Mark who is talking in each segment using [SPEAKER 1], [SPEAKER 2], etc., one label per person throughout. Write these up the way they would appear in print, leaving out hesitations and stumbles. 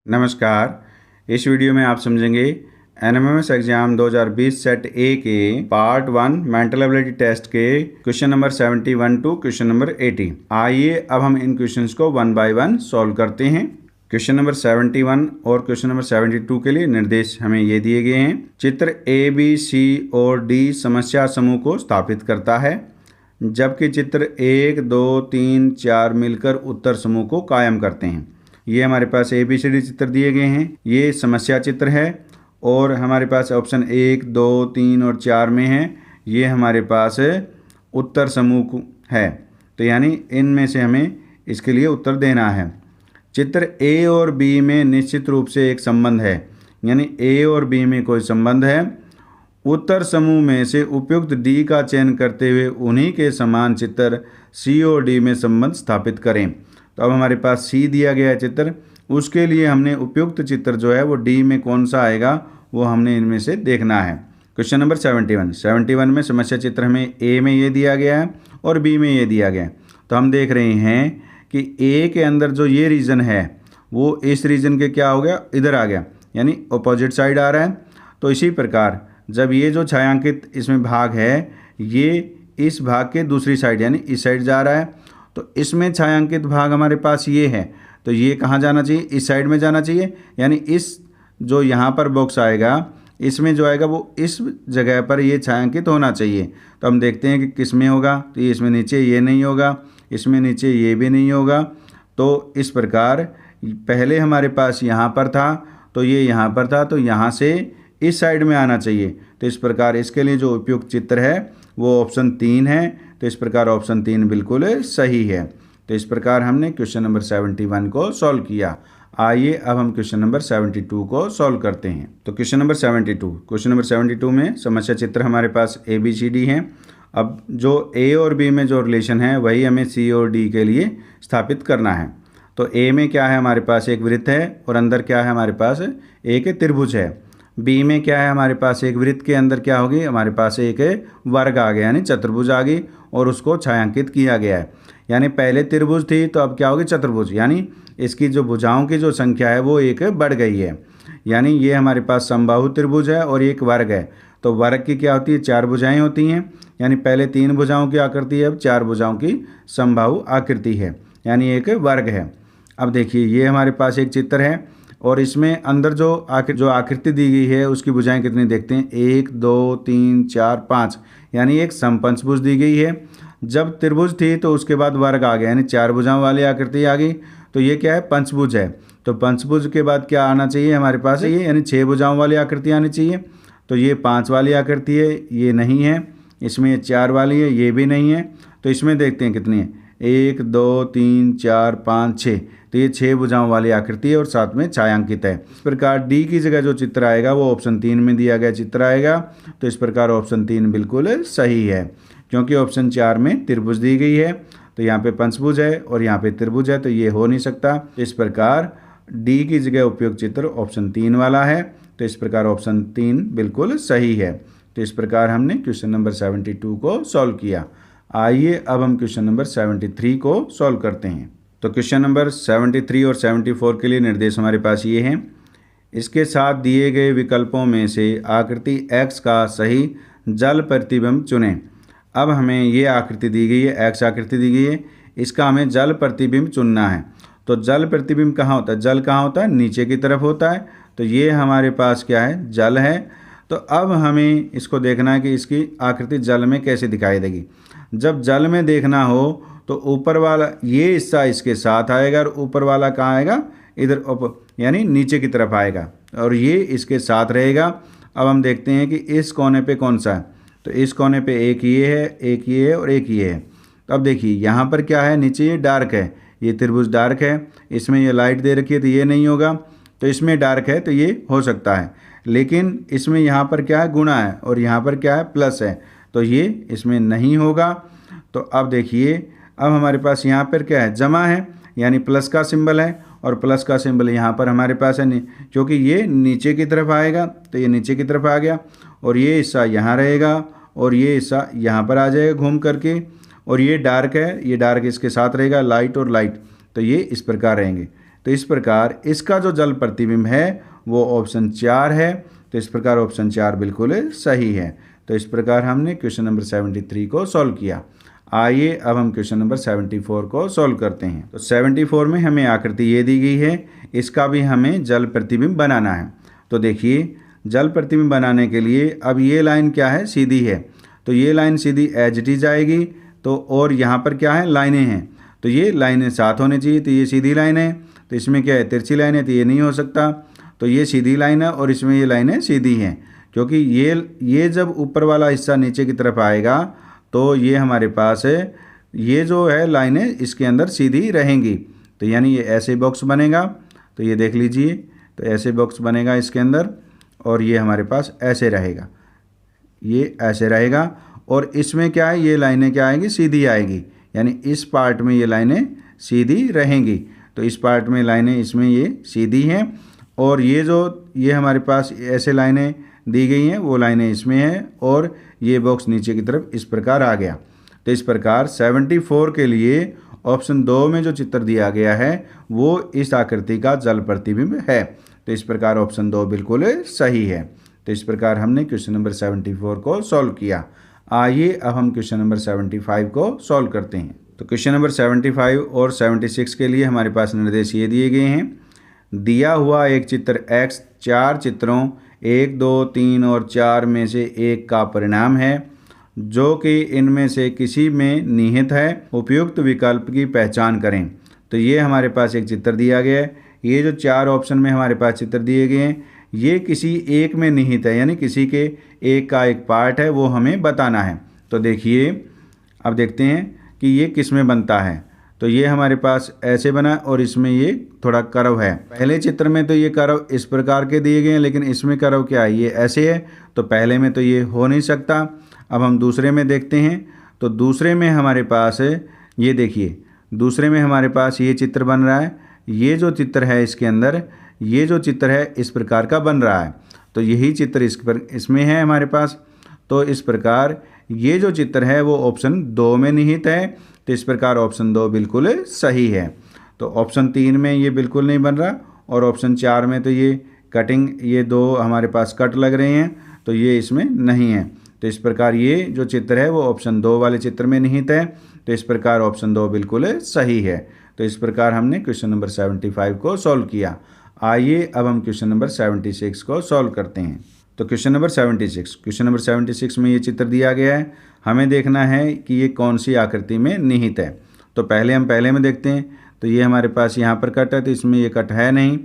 [SPEAKER 1] नमस्कार। इस वीडियो में आप समझेंगे एनएमएमएस एग्जाम 2020 सेट ए के पार्ट 1 मेंटल एबिलिटी टेस्ट के question number 71 to question number 80। आइए अब हम इन क्वेश्चंस को वन बाय वन सॉल्व करते हैं। क्वेश्चन नंबर 71 और क्वेश्चन नंबर 72 के लिए निर्देश हमें ये दिए गए हैं। चित्र ए, बी, सी और डी समस्या समूह को स्थापित करता है, जबकि चित्र 1, 2, 3, 4 मिलकर उत्तर समूह को कायम करते हैं। ये हमारे पास ABCD चित्र दिए गए हैं, ये समस्या चित्र है और हमारे पास ऑप्शन 1, 2, 3 और 4 में है, ये हमारे पास उत्तर समूह है। तो यानी इनमें से हमें इसके लिए उत्तर देना है। चित्र A और B में निश्चित रूप से एक संबंध है, यानी A और B में कोई संबंध है। उत्तर समूह में से उपयुक्त D का चयन करते हुए उन्हीं के समान चित्र C और D में संबंध स्थापित करें। तो अब हमारे पास C दिया गया है चित्र, उसके लिए हमने उपयुक्त चित्र जो है वो D में कौन सा आएगा वो हमने इनमें से देखना है। क्वेश्चन नंबर 71 में समस्या चित्र हमें A में ये दिया गया है और B में ये दिया गया है। तो हम देख रहे हैं कि A के अंदर जो ये रीजन है वो इस रीजन के क्या हो गया, इधर आ गया, यानी अपोजिट साइड आ रहा है। तो इसी प्रकार जब ये जो छायांकित इसमें भाग है ये इस भाग के दूसरी साइड यानी इस साइड जा रहा है, तो इसमें छायांकित भाग हमारे पास ये है, तो ये कहाँ जाना चाहिए, इस साइड में जाना चाहिए। यानी इस जो यहाँ पर बॉक्स आएगा इसमें जो आएगा वो इस जगह पर ये छायांकित होना चाहिए। तो हम देखते हैं कि किस में होगा, तो ये इसमें नीचे ये नहीं होगा, इसमें नीचे ये भी नहीं होगा। तो इस प्रकार पहले हमारे पास यहाँ पर था तो ये यहाँ पर था, तो यहाँ से इस साइड में आना चाहिए। तो इस प्रकार इसके लिए जो उपयुक्त चित्र है वो ऑप्शन 3 है। तो इस प्रकार ऑप्शन 3 बिल्कुल सही है। तो इस प्रकार हमने क्वेश्चन नंबर 71 को सॉल्व किया। आइए अब हम क्वेश्चन नंबर 72 को सॉल्व करते हैं। तो क्वेश्चन नंबर 72 में समस्या चित्र हमारे पास ABCD हैं। अब जो A और B में जो रिलेशन है वही हमें C और D के लिए स्थापित करना है। तो A में क्या है, हमारे पास एक वृत्त है और अंदर क्या है, हमारे पास एक त्रिभुज है। B में क्या है, हमारे पास एक वृत्त के अंदर क्या होगी, हमारे पास एक वर्ग आ गया यानी चतुर्भुज आ गई और उसको छायांकित किया गया है। यानी पहले त्रिभुज थी तो अब क्या होगी, चतुर्भुज, यानी इसकी जो भुजाओं की जो संख्या है वो एक बढ़ गई है। यानी ये हमारे पास समबाहु त्रिभुज है और एक वर्ग है। तो वर्ग की क्या होती है, 4 भुजाएं होती हैं। यानी पहले 3 भुजाओं की आकृति है, अब 4 भुजाओं की समबाहु आकृति है, यानी एक वर्ग है। अब देखिए ये हमारे पास एक चित्र है और इसमें अंदर जो आकृति दी गई है उसकी भुजाएं कितनी देखते हैं, 1, 2, 3, 4, 5, यानी एक समपंचभुज दी गई है। जब त्रिभुज थी तो उसके बाद वर्ग आ गया यानी 4 भुजाओं वाली आकृति आ गई, तो ये क्या है, पंचभुज है। तो पंचभुज के बाद क्या आना चाहिए हमारे पास, ये यानी 6 भुजाओं वाली आकृति आनी चाहिए। तो ये 5 वाली आकृति है, ये नहीं है। इसमें ये 4 वाली है, ये भी नहीं है। तो इसमें देखते हैं कितनी है, 1, 2, 3, 4, 5, 6। तो ये 6 भुजाओं वाली आकृति है और साथ में छायांकित है। इस प्रकार D की जगह जो चित्र आएगा वो ऑप्शन 3 में दिया गया चित्र आएगा। तो इस प्रकार ऑप्शन 3 बिल्कुल सही है, क्योंकि ऑप्शन 4 में त्रिभुज दी गई है। तो यहाँ पे पंचभुज है और यहाँ पे त्रिभुज है, तो ये हो नहीं सकता। इस प्रकार D की जगह उपयुक्त चित्र ऑप्शन 3 वाला है। तो इस प्रकार ऑप्शन 3 बिल्कुल सही है। तो इस प्रकार हमने क्वेश्चन नंबर 72 को सॉल्व किया। आइए अब हम क्वेश्चन नंबर 73 को सॉल्व करते हैं। तो क्वेश्चन नंबर 73 और 74 के लिए निर्देश हमारे पास ये हैं। इसके साथ दिए गए विकल्पों में से आकृति X का सही जल प्रतिबिंब चुनें। अब हमें ये आकृति दी गई है, X आकृति दी गई है, इसका हमें जल प्रतिबिंब चुनना है। तो जल प्रतिबिंब कहाँ होता है, जल कहाँ होता है, नीचे की तरफ होता है। तो ये हमारे पास क्या है, जल है। तो अब हमें इसको देखना है कि इसकी आकृति जल में कैसे दिखाई देगी। जब जल में देखना हो तो ऊपर वाला ये हिस्सा इसके साथ आएगा और ऊपर वाला कहाँ आएगा, इधर यानी नीचे की तरफ आएगा और ये इसके साथ रहेगा। अब हम देखते हैं कि इस कोने पे कौन सा है। तो इस कोने पे एक ये है, एक ये है और एक ये है। तो अब देखिए यहाँ पर क्या है, नीचे ये डार्क है, ये त्रिभुज डार्क है, इसमें ये लाइट दे रखी है तो ये नहीं होगा। तो इसमें डार्क है तो ये हो सकता है, लेकिन इसमें यहाँ पर क्या है, गुणा है और यहाँ पर क्या है, प्लस है, तो ये इसमें नहीं होगा। तो अब देखिए अब हमारे पास यहाँ पर क्या है, जमा है, यानी प्लस का सिंबल है और प्लस का सिंबल यहाँ पर हमारे पास है, क्योंकि ये नीचे की तरफ आएगा तो ये नीचे की तरफ आ गया और ये हिस्सा यहाँ रहेगा और ये हिस्सा यहाँ पर आ जाएगा घूम करके। और ये डार्क है, ये डार्क इसके साथ रहेगा, लाइट और लाइट, तो ये इस प्रकार रहेंगे। तो इस प्रकार इसका जो जल प्रतिबिंब है वो ऑप्शन 4 है। तो इस प्रकार ऑप्शन 4 बिल्कुल सही है। तो इस प्रकार हमने क्वेश्चन नंबर 73 को सॉल्व किया। आइए अब हम क्वेश्चन नंबर 74 को सॉल्व करते हैं। तो 74 में हमें आकृति ये दी गई है, इसका भी हमें जल प्रतिबिंब बनाना है। तो देखिए जल प्रतिबिंब बनाने के लिए अब ये लाइन क्या है, सीधी है, तो ये लाइन सीधी एज इट इज आएगी। तो और यहाँ पर क्या है, लाइनें हैं, तो ये लाइनें साथ होनी चाहिए। तो ये सीधी लाइन है, तो इसमें क्या है, तिरछी लाइन है, तो ये नहीं हो सकता। तो ये सीधी लाइन है और इसमें ये लाइनें सीधी हैं, क्योंकि ये जब ऊपर वाला हिस्सा नीचे की तरफ आएगा तो ये हमारे पास है, ये जो है लाइनें इसके अंदर सीधी रहेंगी। तो यानी ये ऐसे बॉक्स बनेगा। तो ये देख लीजिए, तो ऐसे बॉक्स बनेगा इसके अंदर, और ये हमारे पास ऐसे रहेगा, ये ऐसे रहेगा। और इसमें क्या है, ये लाइनें क्या आएंगी, सीधी आएगी, यानी इस पार्ट में ये लाइनें सीधी रहेंगी। तो इस पार्ट में लाइनें इसमें ये सीधी हैं, और ये हमारे पास ऐसे लाइनें दी गई हैं, वो लाइनें इसमें हैं, और ये बॉक्स नीचे की तरफ इस प्रकार आ गया। तो इस प्रकार 74 के लिए ऑप्शन 2 में जो चित्र दिया गया है वो इस आकृति का जल प्रतिबिंब है। तो इस प्रकार ऑप्शन 2 बिल्कुल सही है। तो इस प्रकार हमने क्वेश्चन नंबर 74 को सॉल्व किया। आइए अब हम क्वेश्चन नंबर 75 को सॉल्व करते हैं। तो क्वेश्चन नंबर 75 और 76 के लिए हमारे पास निर्देश ये दिए गए हैं। दिया हुआ एक चित्र X 4 चित्रों 1, 2, 3 और 4 में से एक का परिणाम है, जो कि इनमें से किसी में निहित है। उपयुक्त विकल्प की पहचान करें। तो ये हमारे पास एक चित्र दिया गया है। ये जो 4 ऑप्शन में हमारे पास चित्र दिए गए हैं, ये किसी एक में निहित है, यानी किसी के एक का एक पार्ट है, वो हमें बताना है। तो देखिए, अब देखते हैं कि ये किस में बनता है। तो ये हमारे पास ऐसे बना, और इसमें ये थोड़ा कर्व है। पहले चित्र में तो ये कर्व इस प्रकार के दिए गए हैं, लेकिन इसमें कर्व क्या है, ये ऐसे है। तो पहले में तो ये हो नहीं सकता। अब हम दूसरे में देखते हैं। तो दूसरे में हमारे पास ये देखिए, दूसरे में हमारे पास ये चित्र बन रहा है। ये जो चित्र है इसके अंदर, ये जो चित्र है इस प्रकार का बन रहा है। तो यही चित्र इसमें है हमारे पास। तो इस प्रकार ये जो चित्र है वो ऑप्शन 2 में निहित है। तो इस प्रकार ऑप्शन 2 बिल्कुल सही है। तो ऑप्शन 3 में ये बिल्कुल नहीं बन रहा, और ऑप्शन 4 में तो ये कटिंग, ये 2 हमारे पास कट लग रहे हैं, तो ये इसमें नहीं है। तो इस प्रकार ये जो चित्र है वो ऑप्शन 2 वाले चित्र में निहित है। तो इस प्रकार ऑप्शन 2 बिल्कुल सही है। तो इस प्रकार हमने क्वेश्चन नंबर 75 को सॉल्व किया। आइए अब हम क्वेश्चन नंबर 76 को सॉल्व करते हैं। तो क्वेश्चन नंबर 76 में ये चित्र दिया गया है। हमें देखना है कि ये कौन सी आकृति में निहित है। तो पहले हम पहले में देखते हैं। तो ये हमारे पास यहाँ पर कट है, तो इसमें ये कट है नहीं,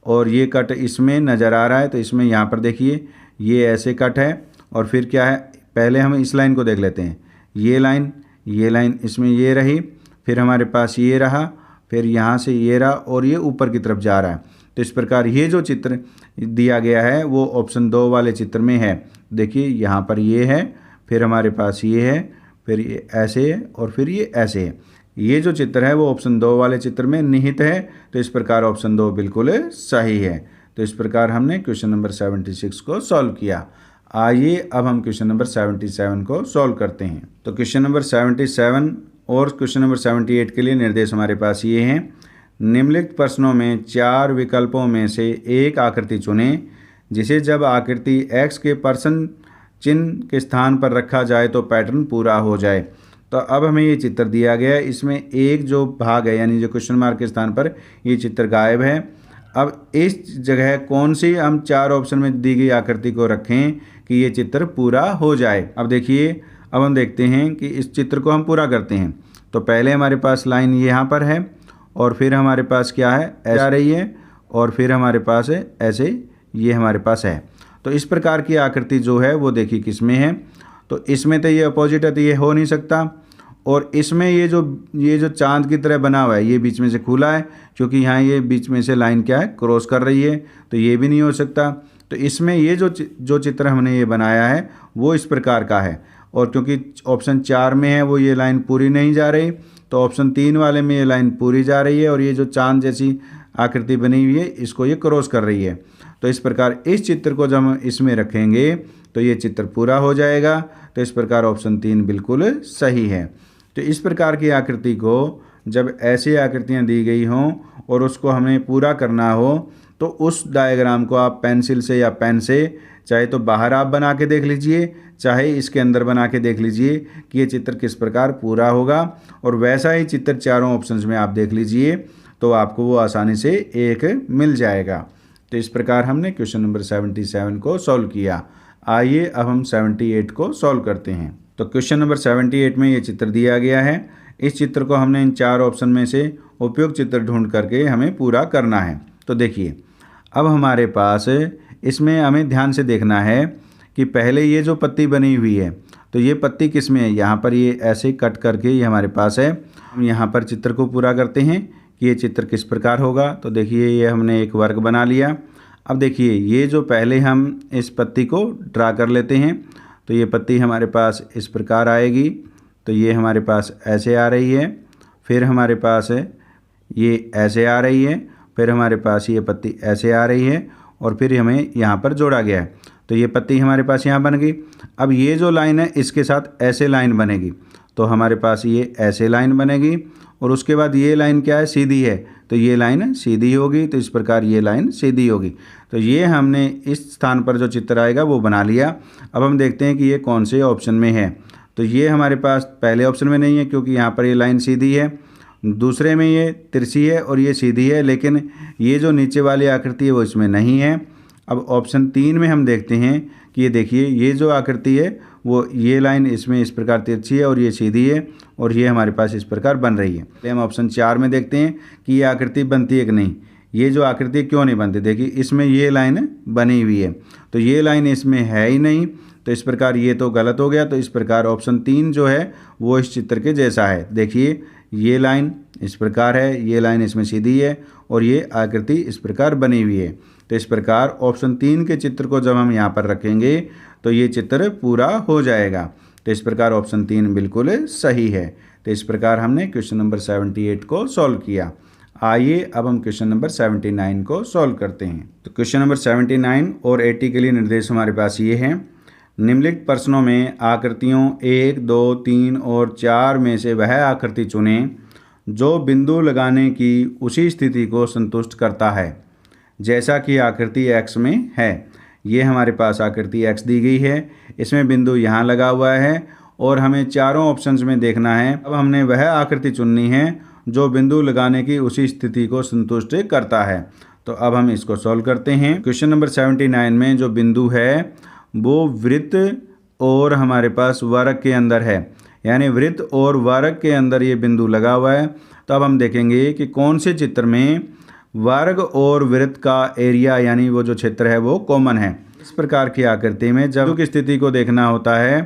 [SPEAKER 1] और ये कट इसमें नज़र आ रहा है। तो इसमें यहाँ पर देखिए, ये ऐसे कट है, और फिर क्या है, पहले हम इस लाइन को देख लेते हैं। ये लाइन इसमें ये रही, फिर हमारे पास ये रहा, फिर यहाँ से ये रहा, और ये ऊपर की तरफ जा रहा है। तो इस प्रकार ये जो चित्र दिया गया है वो ऑप्शन 2 वाले चित्र में है। देखिए यहाँ पर ये है, फिर हमारे पास ये है, फिर ये ऐसे है, और फिर ये ऐसे है। ये जो चित्र है वो ऑप्शन 2 वाले चित्र में निहित है। तो इस प्रकार ऑप्शन 2 बिल्कुल सही है। तो इस प्रकार हमने क्वेश्चन नंबर 76 को सॉल्व किया। आइए अब हम क्वेश्चन नंबर 77 को सॉल्व करते हैं। तो क्वेश्चन नंबर 77 और क्वेश्चन नंबर 78 के लिए निर्देश हमारे पास ये हैं। निम्नलिखित प्रश्नों में 4 विकल्पों में से एक आकृति चुनें, जिसे जब आकृति X के प्रश्न चिन्ह के स्थान पर रखा जाए तो पैटर्न पूरा हो जाए। तो अब हमें ये चित्र दिया गया है, इसमें एक जो भाग है, यानी जो क्वेश्चन मार्क के स्थान पर ये चित्र गायब है। अब इस जगह कौन सी हम 4 ऑप्शन में दी गई आकृति को रखें कि ये चित्र पूरा हो जाए। अब देखिए, अब हम देखते हैं कि इस चित्र को हम पूरा करते हैं। तो पहले हमारे पास लाइन यहाँ पर है, और फिर हमारे पास क्या है, ऐसे आ रही है, और फिर हमारे पास है ऐसे, ये हमारे पास है। तो इस प्रकार की आकृति जो है वो देखिए किस में है। तो इसमें तो ये अपोजिट है, तो ये हो नहीं सकता। और इसमें ये जो चांद की तरह बना हुआ है, ये बीच में से खुला है, क्योंकि यहाँ ये बीच में से लाइन क्या है, क्रॉस कर रही है, तो ये भी नहीं हो सकता। तो इसमें ये जो चित्र हमने ये बनाया है वो इस प्रकार का है, और क्योंकि ऑप्शन 4 में है वो ये लाइन पूरी नहीं जा रही, तो ऑप्शन 3 वाले में ये लाइन पूरी जा रही है, और ये जो चांद जैसी आकृति बनी हुई है इसको ये क्रॉस कर रही है। तो इस प्रकार इस चित्र को जब हम इसमें रखेंगे तो ये चित्र पूरा हो जाएगा। तो इस प्रकार ऑप्शन 3 बिल्कुल सही है। तो इस प्रकार की आकृति को जब ऐसी आकृतियाँ दी गई हों और उसको हमें पूरा करना हो तो उस डायग्राम को आप पेंसिल से या पेन से चाहे तो बाहर आप बना के देख लीजिए, चाहे इसके अंदर बना के देख लीजिए कि ये चित्र किस प्रकार पूरा होगा, और वैसा ही चित्र चारों ऑप्शंस में आप देख लीजिए तो आपको वो आसानी से एक मिल जाएगा। तो इस प्रकार हमने क्वेश्चन नंबर 77 को सॉल्व किया। आइए अब हम 78 को सॉल्व करते हैं। तो क्वेश्चन नंबर 78 में ये चित्र दिया गया है। इस चित्र को हमने इन चार ऑप्शन में से उपयुक्त चित्र ढूंढ करके हमें पूरा करना है। तो देखिए, अब हमारे पास इसमें हमें ध्यान से देखना है कि पहले ये जो पत्ती बनी हुई है तो ये पत्ती किस में है। यहाँ पर ये ऐसे कट करके ये हमारे पास है। हम यहाँ पर चित्र को पूरा करते हैं कि ये चित्र किस प्रकार होगा। तो देखिए, ये हमने एक वर्ग बना लिया। अब देखिए, ये जो पहले हम इस पत्ती को ड्रा कर लेते हैं तो ये पत्ती हमारे पास इस प्रकार आएगी। तो ये हमारे पास ऐसे आ रही है, फिर हमारे पास ये ऐसे आ रही है, फिर हमारे पास ये पत्ती ऐसे आ रही है और फिर हमें यहाँ पर जोड़ा गया है। तो ये पत्ती हमारे पास यहाँ बन गई। अब ये जो लाइन है इसके साथ ऐसे लाइन बनेगी, तो हमारे पास ये ऐसे लाइन बनेगी और उसके बाद ये लाइन क्या है, सीधी है, तो ये लाइन सीधी होगी। तो इस प्रकार ये लाइन सीधी होगी। तो ये हमने इस स्थान पर जो चित्र आएगा वो बना लिया। अब हम देखते हैं कि ये कौन से ऑप्शन में है। तो ये हमारे पास पहले ऑप्शन में नहीं है क्योंकि यहाँ पर ये लाइन सीधी है, दूसरे में ये तिरछी है और ये सीधी है, लेकिन ये जो नीचे वाली आकृति है वो इसमें नहीं है। अब ऑप्शन 3 में हम देखते हैं कि ये देखिए, ये जो आकृति है वो ये लाइन इसमें इस प्रकार तिरछी है और ये सीधी है और ये हमारे पास इस प्रकार बन रही है। तो हम ऑप्शन 4 में देखते हैं कि ये आकृति बनती है कि नहीं। ये जो आकृति क्यों नहीं बनती, देखिए इसमें ये लाइन बनी हुई है तो ये लाइन इसमें है ही नहीं, तो इस प्रकार ये तो गलत हो गया। तो इस प्रकार ऑप्शन 3 जो है वो इस चित्र के जैसा है। देखिए, ये लाइन इस प्रकार है, ये लाइन इसमें सीधी है और ये आकृति इस प्रकार बनी हुई है। तो इस प्रकार ऑप्शन 3 के चित्र को जब हम यहाँ पर रखेंगे तो ये चित्र पूरा हो जाएगा। तो इस प्रकार ऑप्शन 3 बिल्कुल सही है। तो इस प्रकार हमने क्वेश्चन नंबर 78 को सॉल्व किया। आइए अब हम क्वेश्चन नंबर 79 को सॉल्व करते हैं। तो क्वेश्चन नंबर 79 और 80 के लिए निर्देश हमारे पास ये हैं। निम्नलिखित प्रश्नों में आकृतियों 1, 2, 3 और 4 में से वह आकृति चुनें जो बिंदु लगाने की उसी स्थिति को संतुष्ट करता है जैसा कि आकृति X में है। ये हमारे पास आकृति X दी गई है, इसमें बिंदु यहाँ लगा हुआ है और हमें चारों ऑप्शंस में देखना है। अब हमने वह आकृति चुननी है जो बिंदु लगाने की उसी स्थिति को संतुष्ट करता है। तो अब हम इसको सॉल्व करते हैं। क्वेश्चन नंबर 79 में जो बिंदु है वो वृत्त और हमारे पास वर्ग के अंदर है, यानी वृत्त और वर्ग के अंदर ये बिंदु लगा हुआ है। तो अब हम देखेंगे कि कौन से चित्र में वर्ग और वृत्त का एरिया यानी वो जो क्षेत्र है वो कॉमन है। इस प्रकार की आकृति में जब की स्थिति को देखना होता है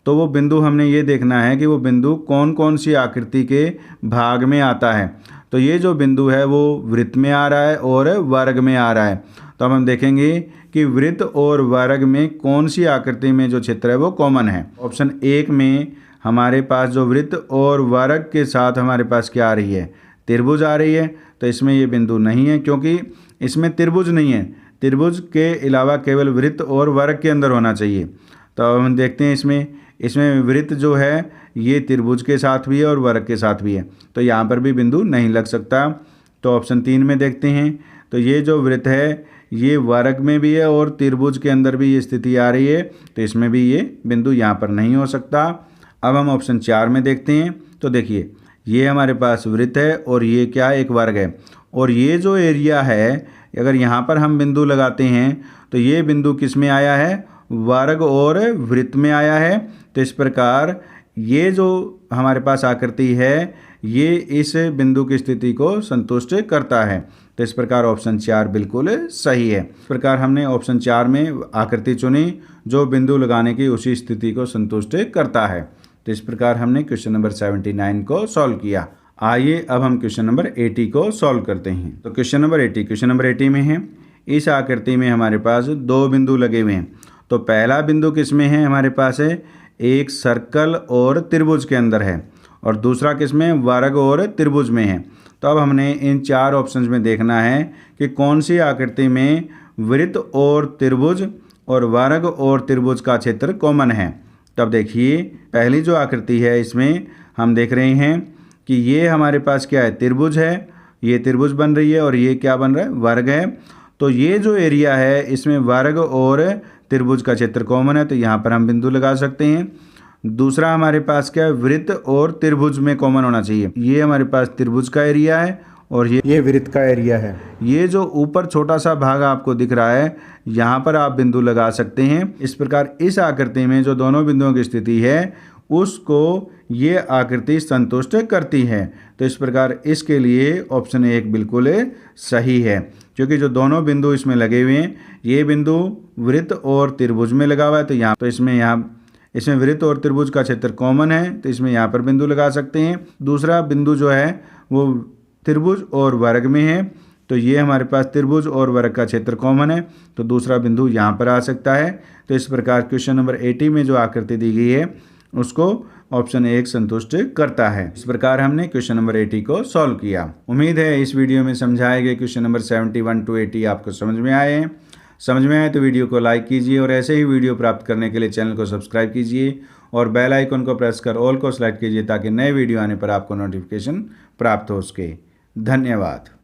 [SPEAKER 1] तो वो बिंदु हमने ये देखना है कि वो बिंदु कौन कौन सी आकृति के भाग में आता है। तो ये जो बिंदु है वो वृत्त में आ रहा है और वर्ग में आ रहा है। तो अब हम देखेंगे कि वृत्त और वर्ग में कौन सी आकृति में जो क्षेत्र है वो कॉमन है। ऑप्शन 1 में हमारे पास जो वृत्त और वर्ग के साथ हमारे पास क्या आ रही है, त्रिभुज आ रही है। तो इसमें ये बिंदु नहीं है क्योंकि इसमें त्रिभुज नहीं है, त्रिभुज के अलावा केवल वृत्त और वर्ग के अंदर होना चाहिए। तो अब हम देखते हैं इसमें वृत्त जो है ये त्रिभुज के साथ भी है और वर्ग के साथ भी है, तो यहाँ पर भी बिंदु नहीं लग सकता। तो ऑप्शन 3 में देखते हैं, तो ये जो वृत्त है ये वर्ग में भी है और त्रिभुज के अंदर भी ये स्थिति आ रही है, तो इसमें भी ये बिंदु यहाँ पर नहीं हो सकता। अब हम ऑप्शन 4 में देखते हैं। तो देखिए, ये हमारे पास वृत्त है और ये क्या है, एक वर्ग है, और ये जो एरिया है अगर यहाँ पर हम बिंदु लगाते हैं तो ये बिंदु किस में आया है, वर्ग और वृत्त में आया है। तो इस प्रकार ये जो हमारे पास आकृति है ये इस बिंदु की स्थिति को संतुष्ट करता है। तो इस प्रकार ऑप्शन 4 बिल्कुल सही है। इस प्रकार हमने ऑप्शन 4 में आकृति चुनी जो बिंदु लगाने की उसी स्थिति को संतुष्ट करता है। तो इस प्रकार हमने क्वेश्चन नंबर 79 को सॉल्व किया। आइए अब हम क्वेश्चन नंबर 80 को सॉल्व करते हैं। तो क्वेश्चन नंबर 80 में है, इस आकृति में हमारे पास 2 बिंदु लगे हुए हैं। तो पहला बिंदु किस में है, हमारे पास है एक सर्कल और त्रिभुज के अंदर है, और दूसरा किस में, वर्ग और त्रिभुज में है। तो अब हमने इन 4 ऑप्शंस में देखना है कि कौन सी आकृति में वृत्त और त्रिभुज और वर्ग और त्रिभुज का क्षेत्र कॉमन है। तब देखिए, पहली जो आकृति है इसमें हम देख रहे हैं कि ये हमारे पास क्या है, त्रिभुज है, ये त्रिभुज बन रही है और ये क्या बन रहा है, वर्ग है। तो ये जो एरिया है इसमें वर्ग और त्रिभुज का क्षेत्र कॉमन है, तो यहाँ पर हम बिंदु लगा सकते हैं। दूसरा हमारे पास क्या है, वृत्त और त्रिभुज में कॉमन होना चाहिए। ये हमारे पास त्रिभुज का एरिया है और ये वृत्त का एरिया है। ये जो ऊपर छोटा सा भाग आपको दिख रहा है, यहाँ पर आप बिंदु लगा सकते हैं। इस प्रकार इस आकृति में जो दोनों बिंदुओं की स्थिति है उसको ये आकृति संतुष्ट करती है। तो इस प्रकार इसके लिए ऑप्शन 1 बिल्कुल सही है, क्योंकि जो दोनों बिंदु इसमें लगे हुए हैं, ये बिंदु वृत्त और त्रिभुज में लगा हुआ है, तो इसमें वृत्त और त्रिभुज का क्षेत्र कॉमन है, तो इसमें यहाँ पर बिंदु लगा सकते हैं। दूसरा बिंदु जो है वो त्रिभुज और वर्ग में है, तो ये हमारे पास त्रिभुज और वर्ग का क्षेत्र कॉमन है, तो दूसरा बिंदु यहाँ पर आ सकता है। तो इस प्रकार क्वेश्चन नंबर 80 में जो आकृति दी गई है उसको ऑप्शन 1 संतुष्ट करता है। इस प्रकार हमने क्वेश्चन नंबर 80 को सॉल्व किया। उम्मीद है इस वीडियो में समझाए गए क्वेश्चन नंबर 71 to 80 आपको समझ में आए हैं। समझ में आए तो वीडियो को लाइक कीजिए और ऐसे ही वीडियो प्राप्त करने के लिए चैनल को सब्सक्राइब कीजिए और बेल आइकन को प्रेस कर ऑल को सेलेक्ट कीजिए ताकि नए वीडियो आने पर आपको नोटिफिकेशन प्राप्त हो सके। धन्यवाद।